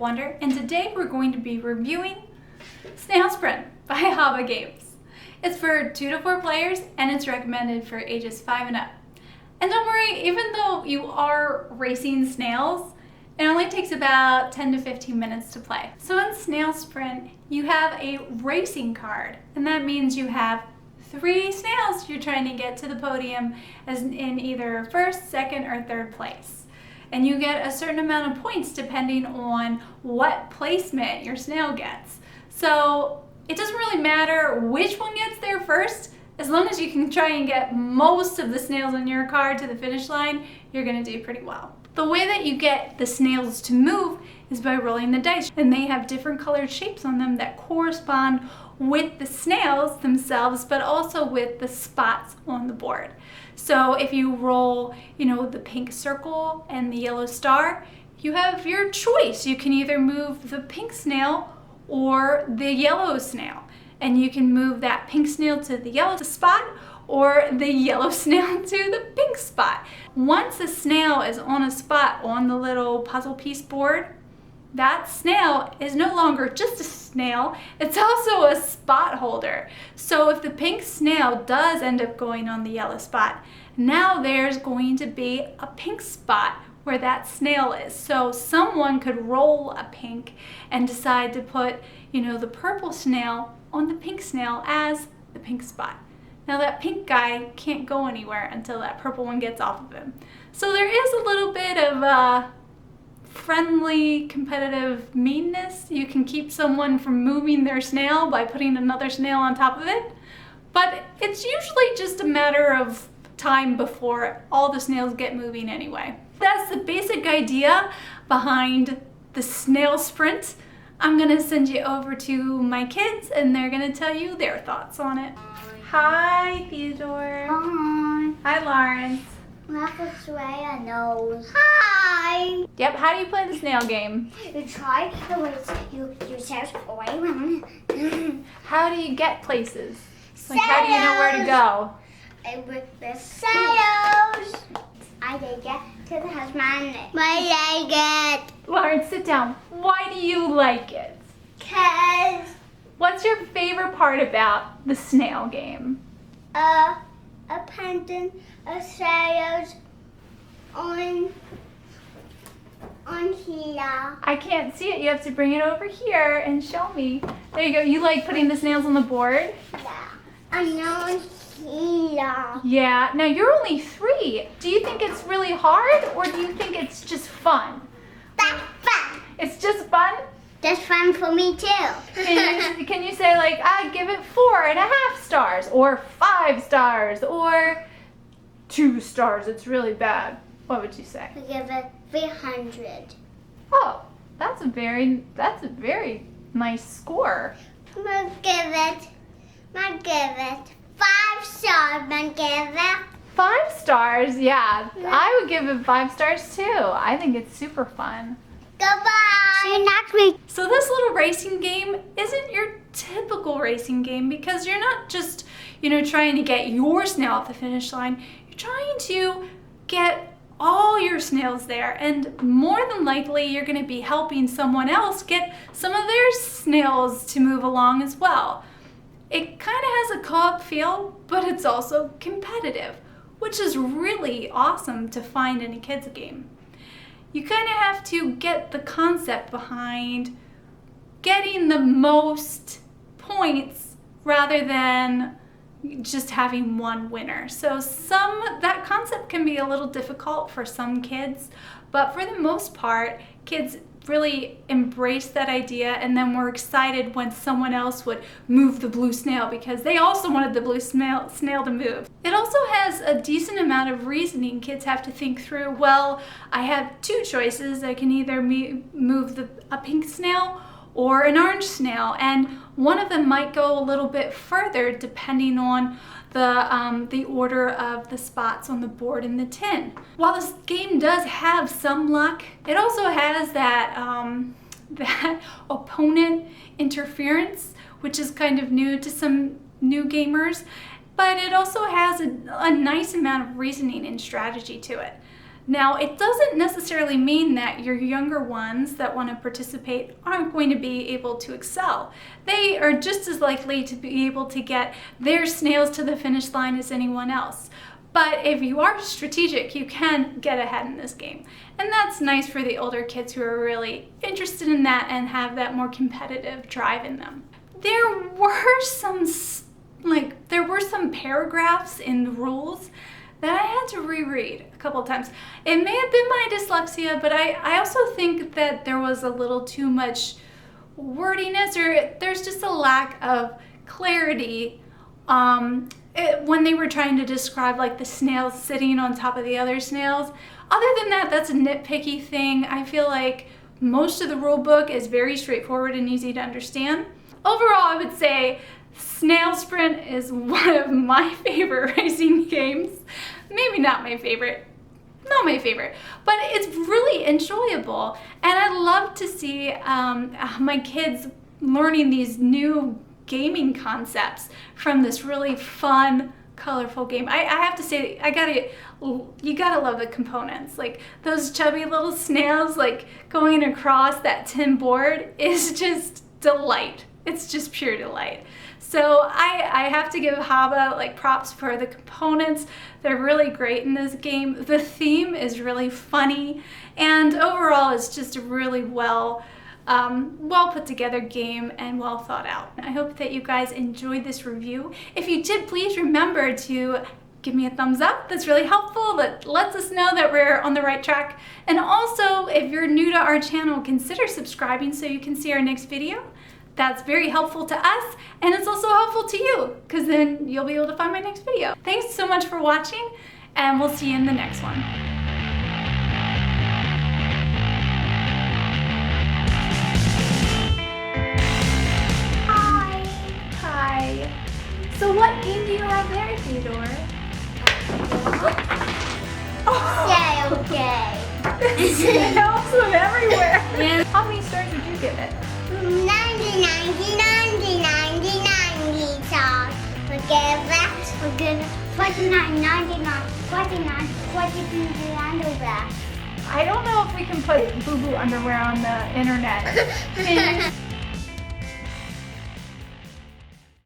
Wonder, and today we're going to be reviewing Snail Sprint by HABA Games. It's for 2 to 4 players and it's recommended for ages 5 and up. And don't worry, even though you are racing snails, it only takes about 10 to 15 minutes to play. So in Snail Sprint, you have a racing card, and that means you have 3 snails you're trying to get to the podium as in either first, second, or third place. And you get a certain amount of points depending on what placement your snail gets. So it doesn't really matter which one gets there first, as long as you can try and get most of the snails on your card to the finish line, you're gonna do pretty well. The way that you get the snails to move is by rolling the dice, and they have different colored shapes on them that correspond with the snails themselves, but also with the spots on the board. So if you roll, the pink circle and the yellow star, you have your choice. You can either move the pink snail or the yellow snail, and you can move that pink snail to the yellow spot or the yellow snail to the pink spot. Once a snail is on a spot on the little puzzle piece board, that snail is no longer just a snail, it's also a spot holder. So if the pink snail does end up going on the yellow spot, now there's going to be a pink spot where that snail is. So someone could roll a pink and decide to put, the purple snail on the pink snail as the pink spot. Now that pink guy can't go anywhere until that purple one gets off of him. So there is a little bit of friendly competitive meanness. You can keep someone from moving their snail by putting another snail on top of it, but it's usually just a matter of time before all the snails get moving anyway. That's the basic idea behind the Snail Sprint. I'm gonna send you over to my kids and they're gonna tell you their thoughts on it. Hi, Theodore. Hi. Hi, Lawrence. That's the way I knows. Hi. Yep, how do you play the snail game? You try the way you says away when. How do you get places? Like, how do you know where to go? With the sails. I did get to the house, my leg. Lawrence, sit down. Why do you like it? 'Cause What's your favorite part about the snail game? a pendant of sails on here. I can't see it. You have to bring it over here and show me. There you go. You like putting the snails on the board? Yeah. And on here. Yeah. Now you're only 3. Do you think it's really hard or do you think it's just fun? That's fun. It's just fun? That's fun for me too. Can you say like, I give it 4.5 stars or 5 stars or 2 stars? It's really bad. What would you say? We give it 300. Oh, that's a very nice score. I'm gonna give it 5 stars. I'm gonna give it 5 stars, yeah. I would give it 5 stars too. I think it's super fun. goodbye. See you next week. So this little racing game isn't your typical racing game because you're not just, trying to get your snail off the finish line. You're trying to get all your snails there, and more than likely you're going to be helping someone else get some of their snails to move along as well. It kind of has a co-op feel, but it's also competitive, which is really awesome to find in a kids game. You kind of have to get the concept behind getting the most points rather than just having one winner. So that concept can be a little difficult for some kids, but for the most part, kids really embrace that idea and then were excited when someone else would move the blue snail because they also wanted the blue snail to move. It also has a decent amount of reasoning. Kids have to think through, well, I have 2 choices. I can either move a pink snail or an orange snail, and one of them might go a little bit further depending on the order of the spots on the board in the tin. While this game does have some luck, it also has that opponent interference, which is kind of new to some new gamers, but it also has a nice amount of reasoning and strategy to it. Now, it doesn't necessarily mean that your younger ones that want to participate aren't going to be able to excel. They are just as likely to be able to get their snails to the finish line as anyone else. But if you are strategic, you can get ahead in this game. And that's nice for the older kids who are really interested in that and have that more competitive drive in them. There were some paragraphs in the rules that I had to reread a couple of times. It may have been my dyslexia, but I also think that there was a little too much wordiness, or there's just a lack of clarity when they were trying to describe like the snails sitting on top of the other snails. Other than that, that's a nitpicky thing. I feel like most of the rule book is very straightforward and easy to understand. Overall, I would say Snail Sprint is one of my favorite racing games. Maybe not my favorite, but it's really enjoyable. And I love to see my kids learning these new gaming concepts from this really fun, colorful game. I have to say, you gotta love the components. Like those chubby little snails like going across that tin board is just delight. It's just pure delight. So I have to give HABA like props for the components. They're really great in this game. The theme is really funny, and overall it's just a really well put together game and well thought out. I hope that you guys enjoyed this review. If you did, please remember to give me a thumbs up. That's really helpful. That lets us know that we're on the right track. And also, if you're new to our channel, consider subscribing so you can see our next video. That's very helpful to us, and it's also helpful to you, because then you'll be able to find my next video. Thanks so much for watching, and we'll see you in the next one. Hi. So what game do you have there, Theodore? Snail game. Snails from everywhere. How many stars would you give it? 90 stars. We'll give it 49, 99, 49, 42 underwear. I don't know if we can put boo-boo underwear on the internet.